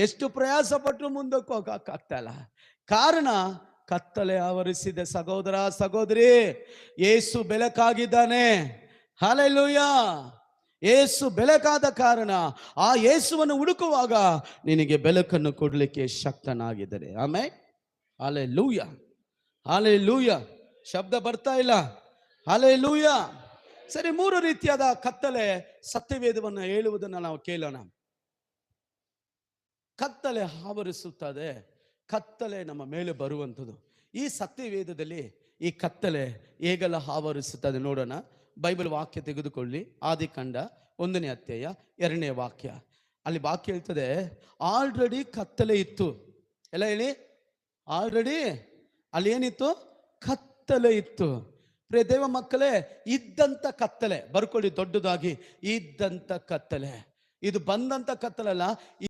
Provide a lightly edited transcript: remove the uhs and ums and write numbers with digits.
ಎಷ್ಟು ಪ್ರಯಾಸ ಪಟ್ಟರು ಮುಂದಕ್ಕೆ ಹೋಗಕ್ಕಾಗ್ತಾ ಇಲ್ಲ. ಕಾರಣ ಕತ್ತಲೆ ಆವರಿಸಿದೆ. ಸಹೋದರ ಸಹೋದರಿ, ಯೇಸು ಬೆಳಕಾಗಿದ್ದಾನೆ. ಹಲ್ಲೆಲೂಯಾ. ಯೇಸು ಬೆಳಕಾದ ಕಾರಣ ಆ ಯೇಸುವನ್ನು ಹುಡುಕುವಾಗ ನಿನಗೆ ಬೆಳಕನ್ನು ಕೊಡಲಿಕ್ಕೆ ಶಕ್ತನಾಗಿದ್ದಾನೆ. ಆಮೆನ್. Hallelujah, hallelujah. ಶಬ್ದ ಬರ್ತಾ ಇಲ್ಲ. ಹಲ್ಲೆಲೂಯಾ. ಸರಿ, ಮೂರು ರೀತಿಯಾದ ಕತ್ತಲೆ ಸತ್ಯವೇದವನ್ನು ಹೇಳುವುದನ್ನು ನಾವು ಕೇಳೋಣ. ಕತ್ತಲೆ ಆವರಿಸುತ್ತದೆ. ಕತ್ತಲೆ ನಮ್ಮ ಮೇಲೆ ಬರುವಂಥದ್ದು. ಈ ಸತ್ಯವೇದದಲ್ಲಿ ಈ ಕತ್ತಲೆ ಹೇಗೆಲ್ಲ ಆವರಿಸುತ್ತದೆ ನೋಡೋಣ. ಬೈಬಲ್ ವಾಕ್ಯ ತೆಗೆದುಕೊಳ್ಳಿ. ಆದಿಕಾಂಡ 1ನೇ ಅಧ್ಯಾಯ 2ನೇ ವಾಕ್ಯ. ಅಲ್ಲಿ ವಾಕ್ಯ ಹೇಳ್ತದೆ, ಆಲ್ರೆಡಿ ಕತ್ತಲೆ ಇತ್ತು. ಎಲ್ಲ ಹೇಳಿ. ಆಲ್ರೆಡಿ ಅಲ್ಲಿ ಏನಿತ್ತು? ಕತ್ತಲೆ ಇತ್ತು. ಪ್ರಿಯ ದೇವ ಮಕ್ಕಳೇ, ಇದ್ದಂಥ ಕತ್ತಲೆ ಬರ್ಕೊಳ್ಳಿ, ದೊಡ್ಡದಾಗಿ ಇದ್ದಂಥ ಕತ್ತಲೆ. ಇದು ಬಂದಂಥ ಕತ್ತಲಲ್ಲ.